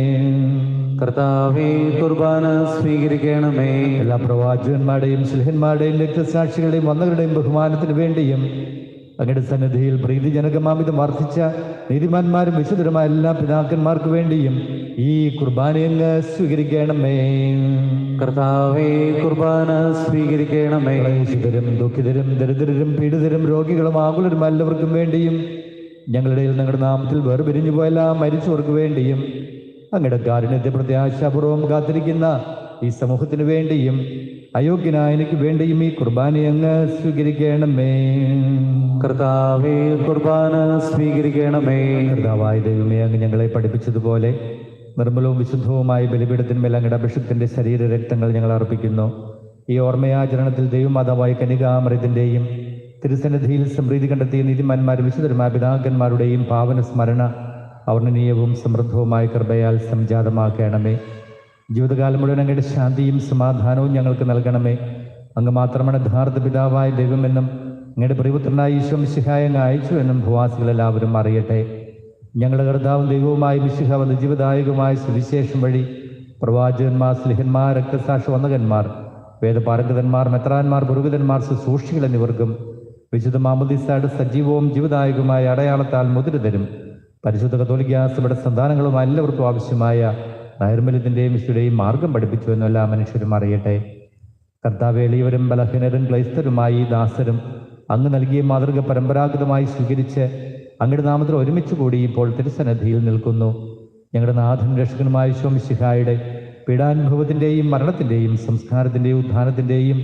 കർത്താവേ, കുർബാന സ്വീകരിക്കണമേ. എല്ലാ പ്രവാചകന്മാരുടെയും സ്ലിഹന്മാരുടെയും രക്തസാക്ഷികളുടെയും വന്നവരുടെയും ബഹുമാനത്തിന് വേണ്ടിയും അങ്ങയുടെ സന്നിധിയിൽ പ്രീതിജനകമാമിതം വർദ്ധിച്ച നീതിമാന്മാരും വിശുദ്ധരുമായ എല്ലാ പിതാക്കന്മാർക്ക് വേണ്ടിയും ഈ കുർബാനയങ്ങ് സ്വീകരിക്കണമേ. കർത്താവേ, കുർബാന സ്വീകരിക്കണമേ. ക്ലേശിതരും ദുഃഖിതരും ദരിദ്രരും പീഡിതരും രോഗികളും ആകുലരും എല്ലാവർക്കും വേണ്ടിയും ഞങ്ങളുടെ ഞങ്ങളുടെ നാമത്തിൽ വേർപിരിഞ്ഞു പോയ എല്ലാ മരിച്ചവർക്ക് വേണ്ടിയും അങ്ങയുടെ കാരുണ്യത്തെ പ്രത്യാശാപൂർവം കാത്തിരിക്കുന്ന ഈ സമൂഹത്തിന് വേണ്ടിയും അയോഗ്യനായ എനിക്ക് വേണ്ടിയും ഈ കുർബാനയങ്ങ് സ്വീകരിക്കണമേ. കർത്താവേ, കുർബാന സ്വീകരിക്കണമേ. കർത്താവായ ദൈവമേ, അങ്ങ് ഞങ്ങളെ പഠിപ്പിച്ചതുപോലെ നിർമ്മലവും വിശുദ്ധവുമായ ബലിപീഠത്തിന്മേൽ അങ്ങയുടെ അഭിഷിക്തൻ്റെ ശരീരരക്തങ്ങൾ ഞങ്ങൾ അർപ്പിക്കുന്നു. ഈ ഓർമ്മയാചരണത്തിൽ ദൈവമാതാവായ കന്യകാമറിയത്തിൻ്റെയും തിരുസന്നിധിയിൽ സമൃദ്ധി കണ്ടെത്തിയ നീതിമാന്മാരും വിശുദ്ധരുമായ പിതാക്കന്മാരുടെയും പാവന സ്മരണ അവർണ്ണനീയവും സമൃദ്ധവുമായ കൃപയാൽ സംജാതമാക്കണമേ. ജീവിതകാലം മുഴുവൻ അങ്ങയുടെ ശാന്തിയും സമാധാനവും ഞങ്ങൾക്ക് നൽകണമേ. അങ്ങ് മാത്രമാണ് യഥാർത്ഥ പിതാവായ ദൈവമെന്നും അങ്ങയുടെ പ്രിയപുത്രനായ ഈശോ മിശിഹായെ അങ്ങ് അയച്ചു എന്നും ഭൂവാസികളെല്ലാവരും അറിയട്ടെ. ഞങ്ങളുടെ കർത്താവും ദൈവവുമായ മിശിഹ വന്ന ജീവദായകമായ സുവിശേഷം വഴി പ്രവാചകന്മാർ, സ്ലിഹന്മാർ, രക്തസാക്ഷി വന്ദകന്മാർ, വേദപാരംഗതന്മാർ, മെത്രാന്മാർ, പുരോഹിതന്മാർ, ശുശ്രൂഷികൾ എന്നിവർക്കും വിശുദ്ധ മാമോദീസയുടെ സജീവവും ജീവദായകമായ അടയാളത്താൽ മുദ്രിതരും പരിശുദ്ധ കത്തോലിക്കാ സഭയുടെ സന്താനങ്ങളും എല്ലാവർക്കും ആവശ്യമായ നൈർമല്യത്തിൻ്റെയും വിശുദ്ധയുടെയും മാർഗം പഠിപ്പിച്ചു എന്നും എല്ലാ മനുഷ്യരും അറിയട്ടെ. കർത്താവ്, എളിയവരും ബലഹീനരും ക്ലൈസ്തരുമായി ഈ ദാസരും അങ്ങ് നൽകിയ മാതൃക പരമ്പരാഗതമായി സ്വീകരിച്ച് അങ്ങയുടെ നാമത്തിൽ ഒരുമിച്ച് കൂടി ഇപ്പോൾ തിരുസന്നിധിയിൽ നിൽക്കുന്നു. ഞങ്ങളുടെ നാഥൻ രക്ഷകനുമായ ഈശോ മിശിഹായുടെ പീഡാനുഭവത്തിൻ്റെയും മരണത്തിൻ്റെയും സംസ്കാരത്തിൻ്റെയും ഉത്ഥാനത്തിൻ്റെയും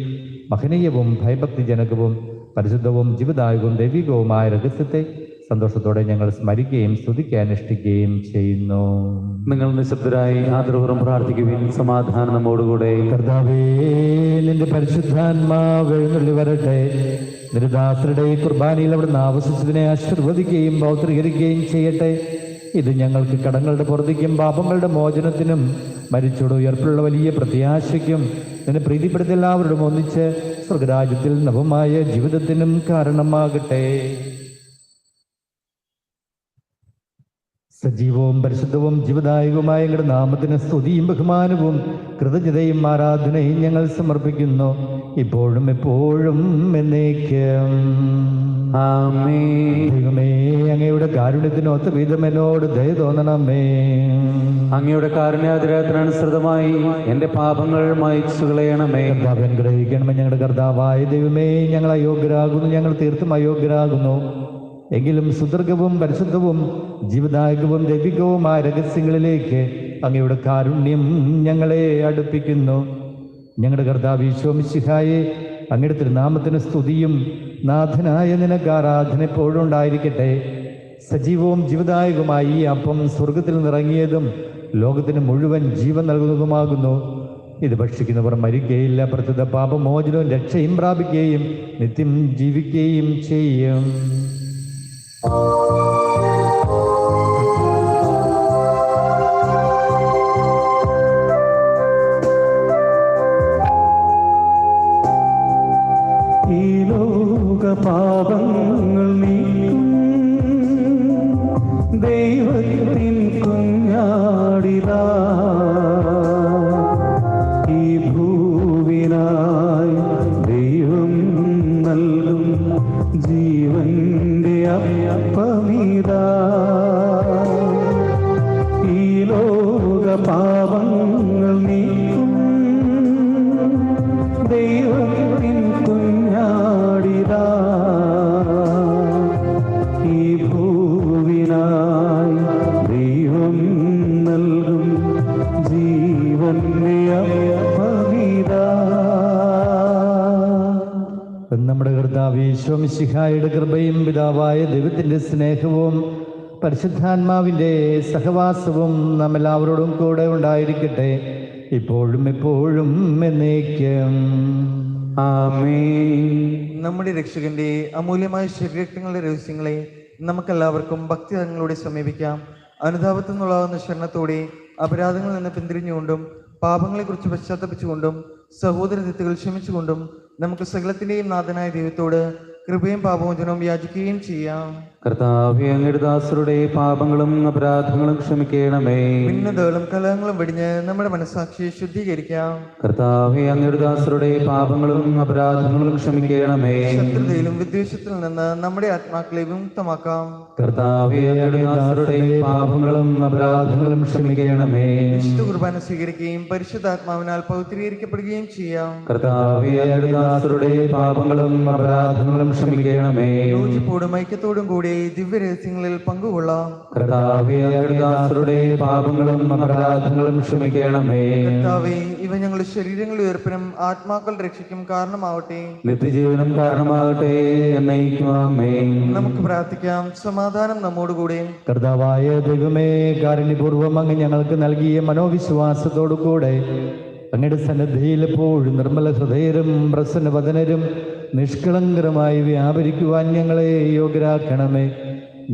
മഹനീയവും ഭയഭക്തിജനകവും പരിശുദ്ധവും ജീവദായകവും ദൈവികവുമായ രഹസ്യത്തെ സന്തോഷത്തോടെ ഞങ്ങൾ സ്മരിക്കുകയും സ്തുതിക്കാൻ അനുഷ്ഠിക്കുകയും ചെയ്യുന്നു. നിങ്ങൾ നിശബ്ദരായി ആദരപൂർവ്വം പ്രാർത്ഥിക്കുകയും സമാധാനം നമ്മോടുകൂടെ. കർത്താവേ, നിന്റെ പരിശുദ്ധാത്മാവ് എഴുന്നള്ളി വരട്ടെ. നിന്റെ ദാസരുടെ ഈ കുർബാനയിൽ അവിടുന്ന് ആവസിച്ചതിനെ ആശീർവദിക്കുകയും പൗത്രീകരിക്കുകയും ചെയ്യട്ടെ. ഇത് ഞങ്ങൾക്ക് കടങ്ങളുടെ പുറത്തേക്കും പാപങ്ങളുടെ മോചനത്തിനും മരിച്ചോട് ഉയർപ്പുള്ള വലിയ പ്രത്യാശയ്ക്കും നിന്നെ പ്രീതിപ്പെടുത്തി എല്ലാവരോടും ഒന്നിച്ച് സ്വർഗരാജ്യത്തിൽ നവമായ ജീവിതത്തിനും കാരണമാകട്ടെ. സജീവവും പരിശുദ്ധവും ജീവദായകവുമായ ഞങ്ങളുടെ നാമത്തിന് സ്തുതിയും ബഹുമാനവും കൃതജ്ഞതയും ആരാധനയും ഞങ്ങൾ സമർപ്പിക്കുന്നു, ഇപ്പോഴും എപ്പോഴും എന്നേക്കും. ആമേൻ. ദൈവമേ, അങ്ങയുടെ കാരുണ്യത്തിനൊത്ത വിധം എന്നോട് ദയ തോന്നണമേ. അങ്ങയുടെ കാരുണ്യാതിരത്തിനനുസൃതമായി എൻ്റെ പാപങ്ങൾ മായ്ച്ചു കളയണമേ. കർത്താവ് അനുഗ്രഹിക്കണമേ. ഞങ്ങളുടെ കർത്താവായ ദൈവമേ, ഞങ്ങൾ അയോഗ്യരാകുന്നു, ഞങ്ങൾ തീർത്തും അയോഗ്യരാകുന്നു. എങ്കിലും സുദീർഘവും പരിശുദ്ധവും ജീവദായകവും ദൈവികവുമായ രഹസ്യങ്ങളിലേക്ക് അങ്ങയുടെ കാരുണ്യം ഞങ്ങളെ അടുപ്പിക്കുന്നു. ഞങ്ങളുടെ കർത്താവ് ഈശോ മിശിഹായെ, അങ്ങയുടെ തിരുനാമത്തിന് സ്തുതിയും നാഥനായ നിനക്ക് ആരാധന എപ്പോഴും ഉണ്ടായിരിക്കട്ടെ. സജീവവും ജീവദായകവുമായി ഈ അപ്പം സ്വർഗത്തിൽ നിറങ്ങിയതും ലോകത്തിന് മുഴുവൻ ജീവൻ നൽകുന്നതുമാകുന്നു. ഇത് ഭക്ഷിക്കുന്നവർ മരിക്കുകയില്ല, പ്രത്യുത പാപമോചനവും രക്ഷയും പ്രാപിക്കുകയും നിത്യം ജീവിക്കുകയും ചെയ്യും. ഈ ലോക പാപങ്ങൾ നീക്കും ദൈവത്തിൻ കുഞ്ഞാടിതാ, ഈ ഭൂവിനായി ദൈവം നൽകും ജീവന്റെ അപ്പമിതാ. ഈ ലോക പാപങ്ങൾ നീക്കും ദൈവത്തിൻ കുഞ്ഞാടിതാ, ഈ ഭൂവിനായി ദൈവം നൽകും ജീവന്റെ അപ്പമിതാ. നമ്മുടെ കർത്താവ് ഈശോ മിശിഹായുടെ കൃപയും പിതാവായ ദൈവത്തിൻ്റെ സ്നേഹവും പരിശുദ്ധാത്മാവിൻ്റെ സഹവാസവും നാം എല്ലാവരോടും കൂടെ ഉണ്ടായിരിക്കട്ടെ, ഇപ്പോഴും എപ്പോഴും എന്നേക്കും. ആമേൻ. നമ്മുടെ രക്ഷകന്റെ അമൂല്യമായ ശരീരങ്ങളുടെ രഹസ്യങ്ങളെ നമുക്കെല്ലാവർക്കും ഭക്തിതങ്ങളോടെ സമീപിക്കാം. അനുതാപത്തിൽ നിന്നുള്ളാവുന്ന ശരണത്തോടെ അപരാധങ്ങളിൽ നിന്ന് പിന്തിരിഞ്ഞുകൊണ്ടും പാപങ്ങളെക്കുറിച്ച് പശ്ചാത്തപിച്ചുകൊണ്ടും സഹോദര തെറ്റുകൾ ക്ഷമിച്ചുകൊണ്ടും നമുക്ക് സകലത്തിൻ്റെയും നാഥനായ ദൈവത്തോട് കൃപയും പാപമോചനവും യാചിക്കുകയും ചെയ്യാം. കർത്താവേ, അങ്ങയുടെ ദാസരുടെ പാപങ്ങളും അപരാധങ്ങളും ക്ഷമിക്കണമേ. ഭിന്നതകളും കലഹങ്ങളും വെടിഞ്ഞ് നമ്മുടെ മനസ്സാക്ഷിയെ ശുദ്ധീകരിക്കാം. കർത്താവേ, അങ്ങയുടെ ദാസരുടെ പാപങ്ങളും അപരാധങ്ങളും ക്ഷമിക്കണമേ. ശത്രുതയിലും വിദ്വേഷത്തിൽ നിന്ന് നമ്മുടെ ആത്മാക്കളെ വിമുക്തമാക്കാം. കർത്താവേ, അങ്ങയുടെ ദാസരുടെ പാപങ്ങളും അപരാധങ്ങളും ക്ഷമിക്കണമേ. വിശുദ്ധ കുർബാന സ്വീകരിക്കുകയും പരിശുദ്ധാത്മാവിനാൽ പൗത്രീകരിക്കപ്പെടുകയും ചെയ്യാം. കർത്താവേ, അങ്ങയുടെ ദാസരുടെ പാപങ്ങളും അപരാധങ്ങളും ക്ഷമിക്കണമേ. യോജിപ്പോടും ഐക്യത്തോടും കൂടി ദിവ്യരഹസ്യങ്ങളിൽ പങ്കുകൊള്ളാം. കർത്താവേ, അങ്ങയുടെ ദാസരുടെ പാപങ്ങളും അപരാധങ്ങളും ക്ഷമിക്കണമേ. കർത്താവേ, ഇവ ഞങ്ങളുടെ ശരീരങ്ങളുടെ ഉയർപ്പിനും ആത്മാക്കളുടെ രക്ഷയ്ക്കും കാരണമാവട്ടെ. നിത്യജീവനം കാരണമാകട്ടെ. എന്നേക്കും ആമേൻ. നമുക്ക് പ്രാർത്ഥിക്കാം. സമാധാനം നമ്മോടുകൂടെ. കർത്താവായ ദൈവമേ, കാരുണ്യപൂർവ്വം അങ്ങ് ഞങ്ങൾക്ക് നൽകിയ മനോവിശ്വാസത്തോടു കൂടെ അങ്ങയുടെ സന്നിധിയിൽ എപ്പോഴും നിർമ്മല ഹൃദയരും പ്രസന്നവദനരും നിഷ്കളങ്കരമായി വ്യാപരിക്കുവാൻ ഞങ്ങളെ യോഗ്യരാക്കണമേ.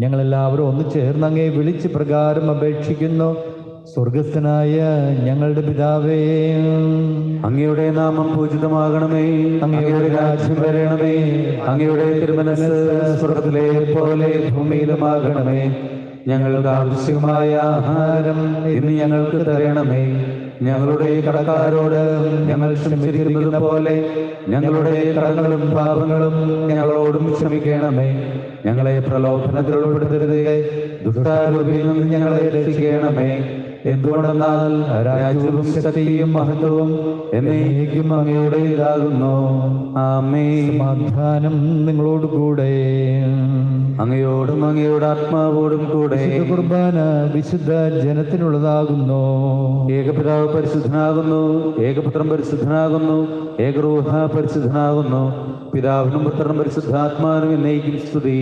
ഞങ്ങളെല്ലാവരും ഒന്ന് ചേർന്ന് അങ്ങേ വിളിച്ച് പ്രകാരം അപേക്ഷിക്കുന്നു. സ്വർഗസ്ഥനായ ഞങ്ങളുടെ പിതാവേ, അങ്ങയുടെ നാമം പൂജിതമാകണമേ. അങ്ങയുടെ രാജ്യം വരണമേ. അങ്ങയുടെ തിരുമനസ് സ്വർഗ്ഗത്തിലെ പോലെ ഭൂമിയിലുമാകണമേ. ഞങ്ങൾക്ക് ആവശ്യമായ ആഹാരം ഇന്ന് ഞങ്ങൾക്ക് തരണമേ. ഞങ്ങളുടെ കടക്കാരോട് ഞങ്ങൾ ക്ഷമിച്ചിരിക്കുന്നത് പോലെ ഞങ്ങളുടെ കടങ്ങളും പാപങ്ങളും ഞങ്ങളോടും ക്ഷമിക്കണമേ. ഞങ്ങളെ പ്രലോഭനത്തിൽ ഉൾപ്പെടുത്തരുതേ, ദുഷ്ടാരൂപിയിൽ നിന്ന് ഞങ്ങളെ രക്ഷിക്കണമേ. എന്തുകൊണ്ടെന്നാൽ രാജ്യവും ശക്തിയും മഹത്വവും എന്നേക്കും അങ്ങയുടേതാകുന്നു. ആമേൻ. സമാധാനം നിങ്ങളോട് കൂടെ. അങ്ങയോടും അങ്ങയുടെ ആത്മാവോടും കൂടെ. കുർബാന വിശുദ്ധ ജനത്തിനുള്ളതാകുന്നു. ഏകപിതാവ് പരിശുദ്ധനാകുന്നു, ഏകപുത്രൻ പരിശുദ്ധനാകുന്നു, ഏകരൂഹ പരിശുദ്ധനാകുന്നു. പിതാവിനും പുത്രനും പരിശുദ്ധാത്മാവിനും എന്നേക്കും സ്തുതി.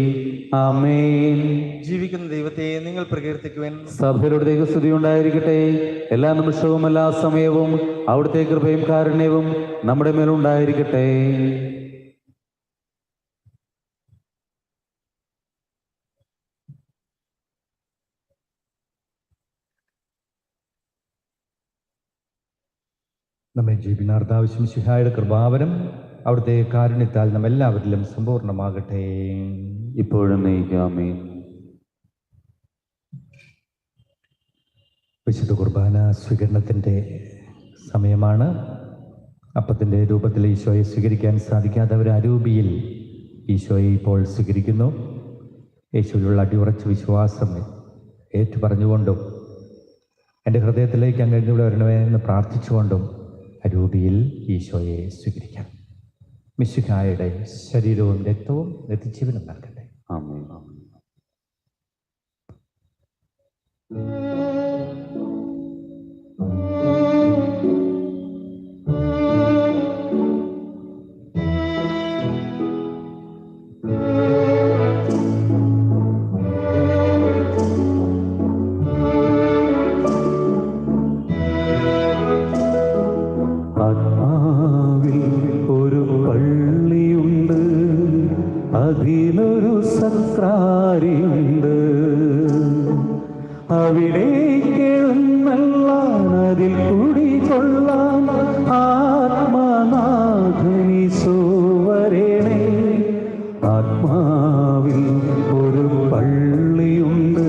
ആമേൻ. ജീവിക്കുന്ന ദൈവത്തെ നിങ്ങൾ പ്രകീർത്തിക്കുവാൻ. സഭയുടെ ദൈവസ്തുതി ഉണ്ടായിരിക്കട്ടെ. എല്ലാ നിമിഷവും എല്ലാ സമയവും അവിടുത്തെ കൃപയും കാരുണ്യവും നമ്മുടെ മേലുണ്ടായിരിക്കട്ടെ. നമ്മെ ജീവിനാർത്ഥാവശ്യം ശിഹായുടെ കൃപാവനം അവിടുത്തെ കാരുണ്യത്താൽ നമ്മെല്ലാവരിലും സമ്പൂർണ്ണമാകട്ടെ. ഇപ്പോഴും നയിക്കാമേ. വിശുദ്ധ കുർബാന സ്വീകരണത്തിൻ്റെ സമയമാണ്. അപ്പത്തിൻ്റെ രൂപത്തിൽ ഈശോയെ സ്വീകരിക്കാൻ സാധിക്കാത്തവർ അരൂപിയിൽ ഈശോയെ ഇപ്പോൾ സ്വീകരിക്കുന്നു. യേശുവിലുള്ള അടിയുറച്ച വിശ്വാസം ഏറ്റുപറഞ്ഞുകൊണ്ടും എൻ്റെ ഹൃദയത്തിലേക്ക് അങ്ങ് എഴുന്നൂടെ വരണമേ എന്ന് പ്രാർത്ഥിച്ചുകൊണ്ടും അരൂപിയിൽ ഈശോയെ സ്വീകരിക്കാം. മിശിഹായുടെ ശരീരവും രക്തവും നിത്യജീവനും നൽകട്ടെ. ആമേൻ. അതിലൊരു സത്രാരിയുണ്ട്. അവിടേക്കെഴുന്നള്ളാൻ അതിൽ കുടികൊള്ളാൻ ആത്മനാഥനീശോ വരണേ. ആത്മാവിൽ ഒരു പള്ളിയുണ്ട്,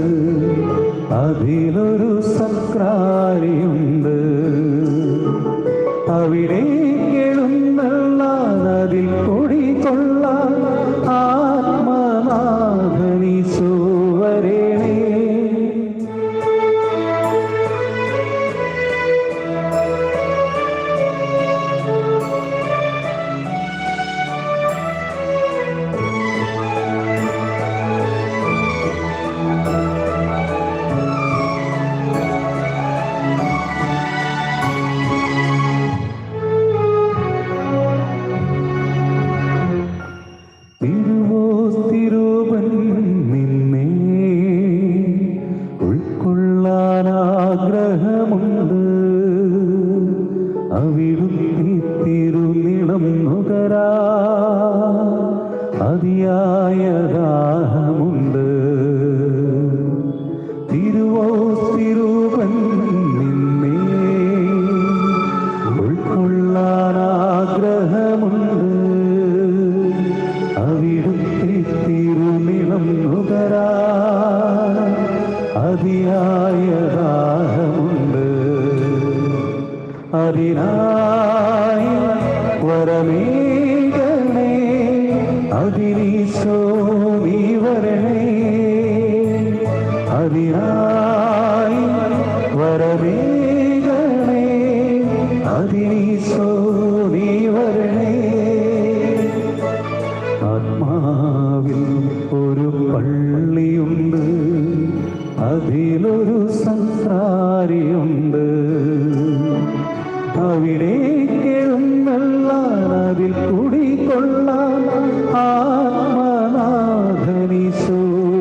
അതിലൊരു സത്രാരിയുണ്ട്. അവിടേക്കെഴുന്നള്ളാൻ അതിൽ കുടികൊള്ളാൻ ആത്മനാഥനീശോ വരണേ. തിരുവോസ്തിരൂപൻ നിന്നെ ഉൾക്കൊള്ളാനാഗ്രഹമുണ്ട്. അവിടുത്തെ തിരുനിണം നുകരാ അതിയായ ദാഹമുണ്ട്. തിരുവോസ്തിരൂപൻ നിന്നെ ഉൾക്കൊള്ളാനാഗ്രഹമുണ്ട്. അവിടുത്തെ തിരുനിണം നുകരാ അതിയായ ദാഹമുണ്ട്. അതിനായി വരമേകണേ, അതിനീശോ നീ വരണേ. അതിനായി വരമേകണേ, അതിനീശോ നീ വരണേ. ആത്മാ അതിലൊരു സംസാരിയുണ്ട്. അവിടേക്കെഴുന്നള്ളാൻ അതിൽ കുടികൊള്ളാൻ ആത്മനാഥനീശോ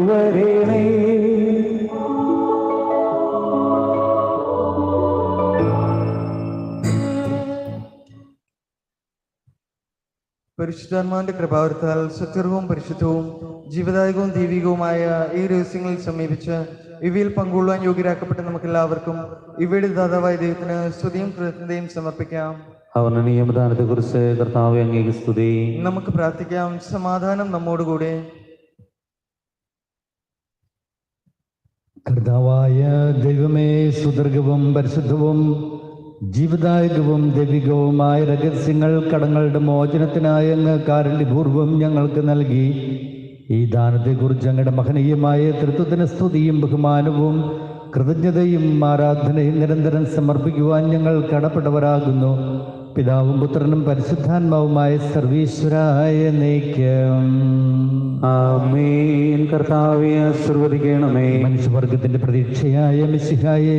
വരണേ. പരിശുദ്ധാത്മാവിന്റെ കൃപാവരത്താൽ സത്യവും പരിശുദ്ധവും ജീവദായകവും ദൈവികവുമായ ഈ രഹസ്യങ്ങളിൽ സമീപിച്ച് ഇവയിൽ പങ്കുകൊള്ളുവാൻ യോഗ്യരാക്കപ്പെട്ട നമുക്കെല്ലാവർക്കും ഇവയുടെ ദാതാവായ ദൈവത്തിന് സ്തുതിയും കൃതജ്ഞതയും സമർപ്പിക്കാം. അവന്റെ നിയമദാനത്തെ കുറിച്ച് കർത്താവേ അങ്ങേക്ക് സ്തുതി. നമുക്ക് പ്രാർത്ഥിക്കാം. സമാധാനം നമ്മോടുകൂടെ. കർത്താവായ ദൈവമേ, സുദീർഘവും പരിശുദ്ധവും ജീവദായകവും ദൈവികവുമായ രഹസ്യങ്ങൾ കടങ്ങളുടെ മോചനത്തിനായി അങ്ങ് കാരുണ്യപൂർവ്വം ഞങ്ങൾക്ക് നൽകി. ഈ ദാനത്തെക്കുറിച്ച് അങ്ങയുടെ മഹനീയമായ തൃത്വത്തിന് സ്തുതിയും ബഹുമാനവും കൃതജ്ഞതയും ആരാധനയും നിരന്തരം സമർപ്പിക്കുവാൻ ഞങ്ങൾ കടപ്പെട്ടവരാകുന്നു. പിതാവും പുത്രനും പരിശുദ്ധാത്മാവുമായ സർവീശ്വരായ എന്നേക്കും ആമേൻ. കർത്താവേ ആശീർവദിക്കണമേ. മനുഷ്യവർഗത്തിന്റെ പ്രതീക്ഷയായ മിശിഹായെ,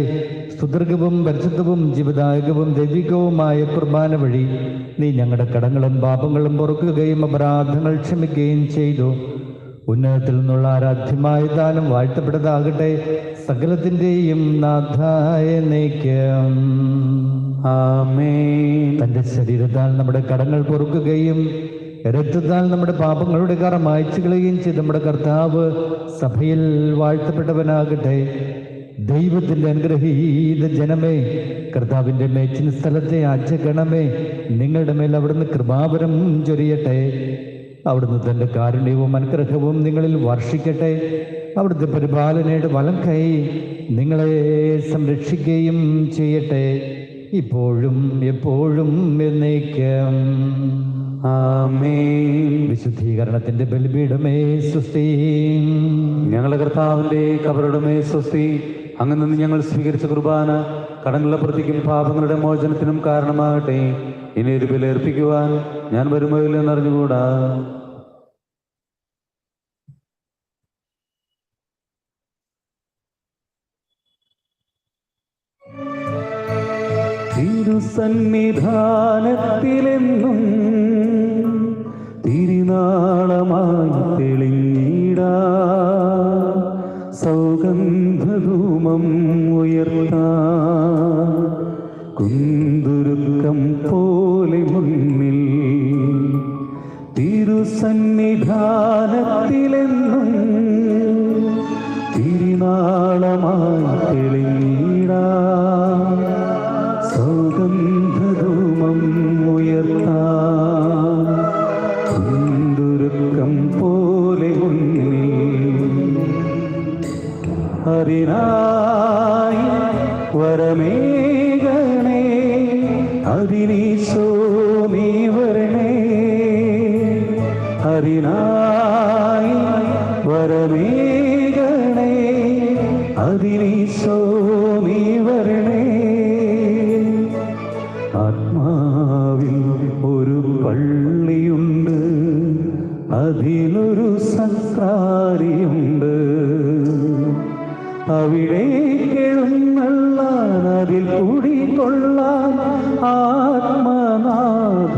സുദീർഘവും പരിശുദ്ധവും ജീവദായകവും ദൈവികവുമായ കുർബാന വഴി നീ ഞങ്ങളുടെ കടങ്ങളും പാപങ്ങളും പൊറുക്കുകയും അപരാധങ്ങൾ ക്ഷമിക്കുകയും ചെയ്തു. ഉന്നതത്തിൽ നിന്നുള്ള ആരാധ്യമായ ദാനം വാഴ്ത്തപ്പെട്ടതാകട്ടെ. സകലത്തിൻ്റെയും നാഥായ എന്നേക്കും ആമേൻ. തൻ്റെ ശരീരത്താൽ നമ്മുടെ കടങ്ങൾ പൊറുക്കുകയും രക്തത്താൽ നമ്മുടെ പാപങ്ങളുടെ കറ മായ്ച്ചു കളയുകയും ചെയ്ത് നമ്മുടെ കർത്താവ് സഭയിൽ വാഴ്ത്തപ്പെട്ടവനാകട്ടെ. ദൈവത്തിൻ്റെ അനുഗ്രഹീത ജനമേ, കർത്താവിൻ്റെ മേച്ചിന് സ്ഥലത്തെ അജഗണമേ, നിങ്ങളുടെ മേൽ അവിടുന്ന് കൃപാവരം ചൊരിയട്ടെ. അവിടുന്ന് തൻ്റെ കാരുണ്യവും അനുഗ്രഹവും നിങ്ങളിൽ വർഷിക്കട്ടെ. അവിടുത്തെ പരിപാലനയുടെ വലം കൈ നിങ്ങളെ സംരക്ഷിക്കുകയും ചെയ്യട്ടെ, ഇപ്പോഴും എപ്പോഴും എന്നേക്കും ആമേൻ. വിശുദ്ധീകരണത്തിന്റെ ബലിപീഠമേ സ്വസ്തി. ഞങ്ങളുടെ കർത്താവിന്റെ കബറുടമേ സ്വസ്തി. അങ്ങ് നിന്ന് ഞങ്ങൾ സ്വീകരിച്ച കുർബാന കടങ്ങളുടെ പ്രതിക്കും പാപങ്ങളുടെ മോചനത്തിനും കാരണമാകട്ടെ. ഇനി ഒരു ബലിയർപ്പിക്കുവാൻ ഞാൻ വരുമോ എന്നറിഞ്ഞുകൂടാ. തിരുസന്നിധാനത്തിലെന്നും തിരുനാളമായി തെളിഞ്ഞിടാ സൗഗന്ധധൂമം ഉയർത്താ കുന്തുരുക്കം പോലെ മുന്നിൽ തിരുസന്നിധാനത്തിലെന്നും തിരുനാളമായി തെളിഞ്ഞിടാ സൗഗന്ധധൂമം ഉയർത്താ കുന്തുരുക്കം പോലെ മുന്നിൽ അതിനായി വരമേകണേ അതിനീശോ നീ വരണേ. അതിനായി വരമേകണേ അതിനീശോ നീ വരണേ. ആത്മാവിൽ ഒരു പള്ളിയുണ്ട്, അതിലൊരു സംസാരിയുണ്ട്. അവിടേക്കെഴുന്നള്ളാൻ അതിൽ കുടികൊള്ളാൻ ആത്മനാഥനീശോ